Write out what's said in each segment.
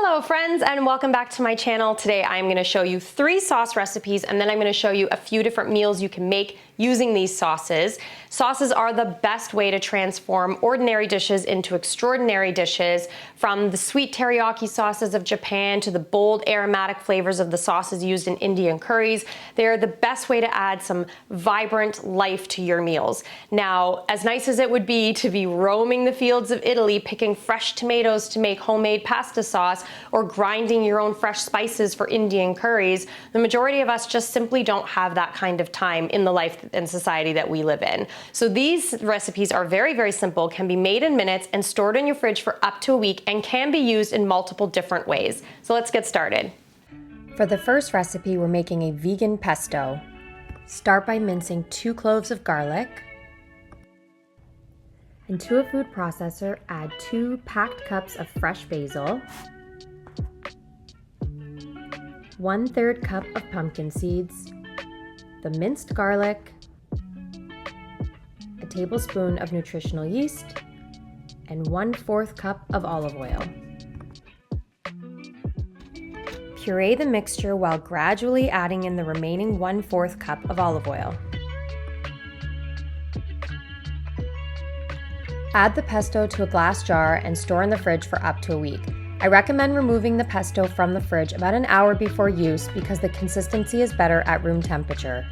Hello friends, and welcome back to my channel. Today I'm going to show you 3 sauce recipes, and then I'm going to show you a few different meals you can make using these sauces. Sauces are the best way to transform ordinary dishes into extraordinary dishes, from the sweet teriyaki sauces of Japan to the bold aromatic flavors of the sauces used in Indian curries. They're the best way to add some vibrant life to your meals. Now, as nice as it would be to be roaming the fields of Italy picking fresh tomatoes to make homemade pasta sauce, or grinding your own fresh spices for Indian curries, the majority of us just simply don't have that kind of time in the life and society that we live in. So these recipes are very, very simple, can be made in minutes and stored in your fridge for up to a week, and can be used in multiple different ways. So let's get started. For the first recipe, we're making a vegan pesto. Start by mincing 2 cloves of garlic. And to a food processor, add 2 packed cups of fresh basil, 1/3 cup of pumpkin seeds, the minced garlic, a tablespoon of nutritional yeast, and 1/4 cup of olive oil. Puree the mixture while gradually adding in the remaining 1/4 cup of olive oil. Add the pesto to a glass jar and store in the fridge for up to a week. I recommend removing the pesto from the fridge about an hour before use because the consistency is better at room temperature.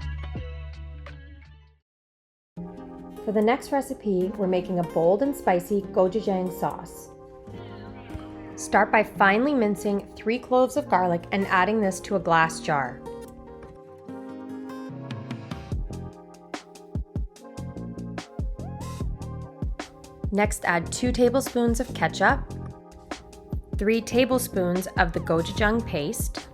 For the next recipe, we're making a bold and spicy Goji jang sauce. Start by finely mincing 3 cloves of garlic and adding this to a glass jar. Next, add 2 tablespoons of ketchup, 3 tablespoons of the gochujang paste,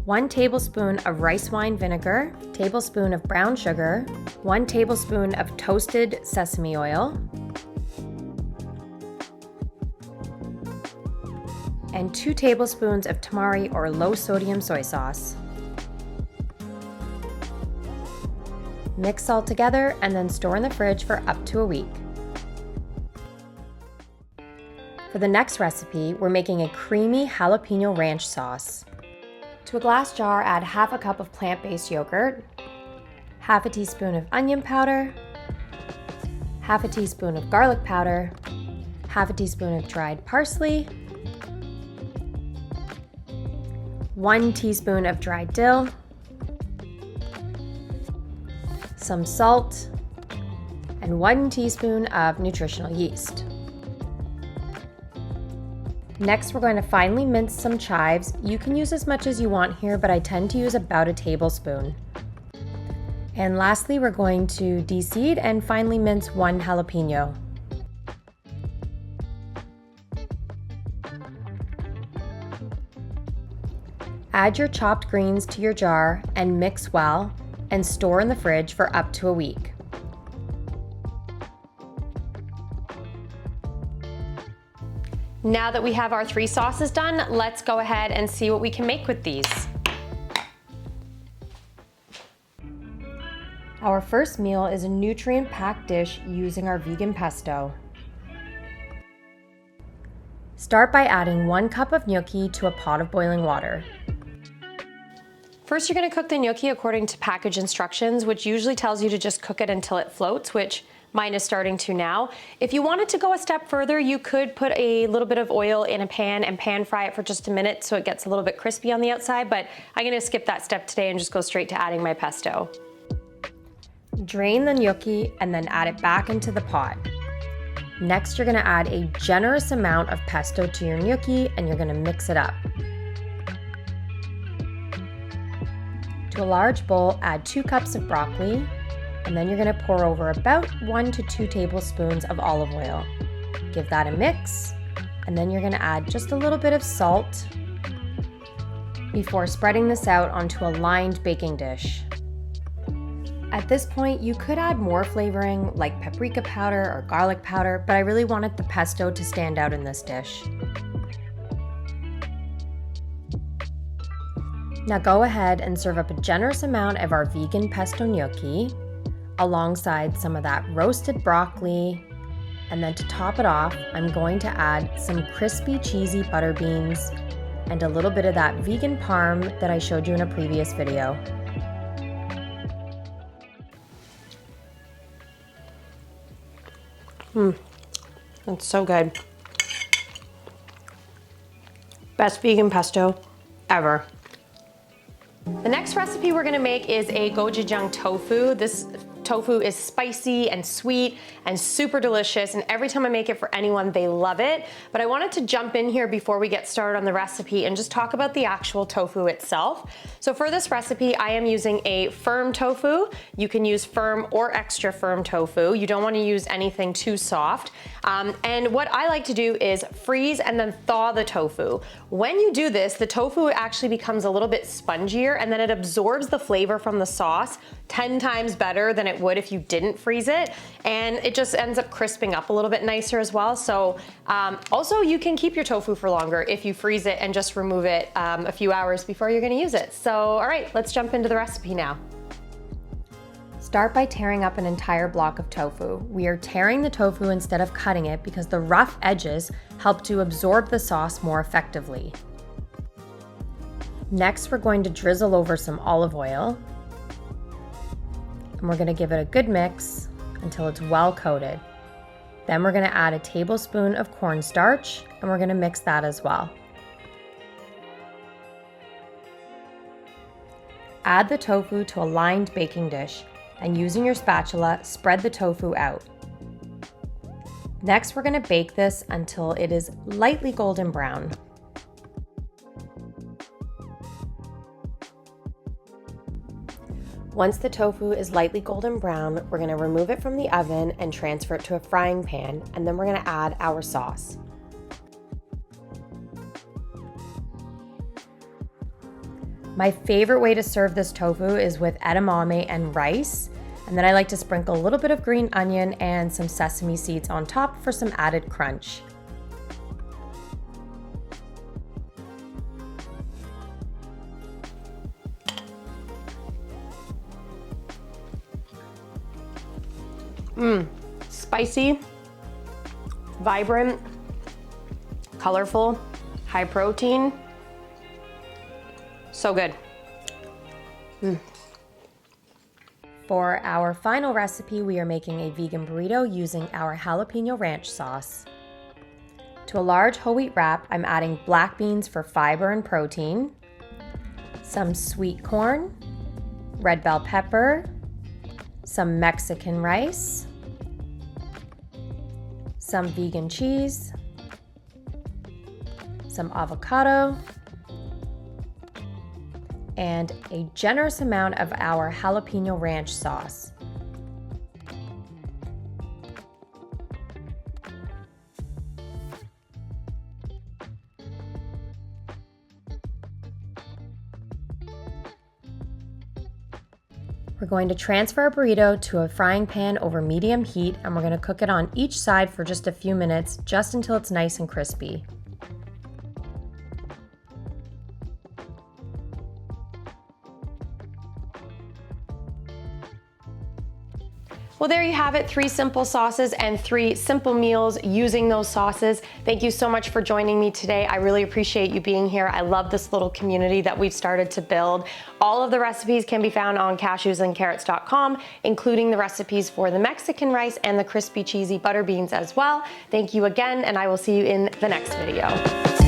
1 tablespoon of rice wine vinegar, tablespoon of brown sugar, 1 tablespoon of toasted sesame oil, and 2 tablespoons of tamari or low sodium soy sauce. Mix all together and then store in the fridge for up to a week. For the next recipe, we're making a creamy jalapeno ranch sauce. To a glass jar, add 1/2 cup of plant-based yogurt, 1/2 teaspoon of onion powder, 1/2 teaspoon of garlic powder, 1/2 teaspoon of dried parsley, 1 teaspoon of dried dill, some salt, and 1 teaspoon of nutritional yeast. Next, we're going to finely mince some chives. You can use as much as you want here, but I tend to use about a tablespoon. And lastly, we're going to de-seed and finely mince 1 jalapeno. Add your chopped greens to your jar and mix well, and store in the fridge for up to a week. Now that we have our 3 sauces done, let's go ahead and see what we can make with these. Our first meal is a nutrient-packed dish using our vegan pesto. Start by adding 1 cup of gnocchi to a pot of boiling water. First, you're going to cook the gnocchi according to package instructions, which usually tells you to just cook it until it floats, which mine is starting to now. If you wanted to go a step further, you could put a little bit of oil in a pan and pan fry it for just a minute so it gets a little bit crispy on the outside, but I'm gonna skip that step today and just go straight to adding my pesto. Drain the gnocchi and then add it back into the pot. Next, you're gonna add a generous amount of pesto to your gnocchi and you're gonna mix it up. To a large bowl, add 2 cups of broccoli, and then you're going to pour over about 1 to 2 tablespoons of olive oil. Give that a mix, and then you're going to add just a little bit of salt before spreading this out onto a lined baking dish. At this point, you could add more flavoring like paprika powder or garlic powder, but I really wanted the pesto to stand out in this dish. Now go ahead and serve up a generous amount of our vegan pesto gnocchi alongside some of that roasted broccoli, and then to top it off, I'm going to add some crispy cheesy butter beans and a little bit of that vegan parm that I showed you in a previous video. That's so good. Best vegan pesto ever. The next recipe we're gonna make is a goji jang tofu. This tofu is spicy and sweet and super delicious, and every time I make it for anyone, they love it. But I wanted to jump in here before we get started on the recipe and just talk about the actual tofu itself. So for this recipe, I am using a firm tofu. You can use firm or extra firm tofu. You don't want to use anything too soft. And what I like to do is freeze and then thaw the tofu. When you do this, the tofu actually becomes a little bit spongier, and then it absorbs the flavor from the sauce 10 times better than it would if you didn't freeze it, and it just ends up crisping up a little bit nicer as well. So also you can keep your tofu for longer if you freeze it and just remove it a few hours before you're gonna use it. So all right, let's jump into the recipe now. Start by tearing up an entire block of tofu. We are tearing the tofu instead of cutting it because the rough edges help to absorb the sauce more effectively. Next, we're going to drizzle over some olive oil, and we're going to give it a good mix until it's well coated. Then we're going to add a tablespoon of cornstarch, and we're going to mix that as well. Add the tofu to a lined baking dish, and using your spatula, spread the tofu out. Next, we're going to bake this until it is lightly golden brown. Once the tofu is lightly golden brown, we're going to remove it from the oven and transfer it to a frying pan, and then we're going to add our sauce. My favorite way to serve this tofu is with edamame and rice, and then I like to sprinkle a little bit of green onion and some sesame seeds on top for some added crunch. Spicy, vibrant, colorful, high protein. So good. For our final recipe, we are making a vegan burrito using our jalapeno ranch sauce. To a large whole wheat wrap, I'm adding black beans for fiber and protein, some sweet corn, red bell pepper, some Mexican rice, some vegan cheese, some avocado, and a generous amount of our jalapeno ranch sauce. We're going to transfer our burrito to a frying pan over medium heat, and we're going to cook it on each side for just a few minutes, just until it's nice and crispy. Well, there you have it, 3 simple sauces and 3 simple meals using those sauces. Thank you so much for joining me today. I really appreciate you being here. I love this little community that we've started to build. All of the recipes can be found on cashewsandcarrots.com, including the recipes for the Mexican rice and the crispy cheesy butter beans as well. Thank you again, and I will see you in the next video.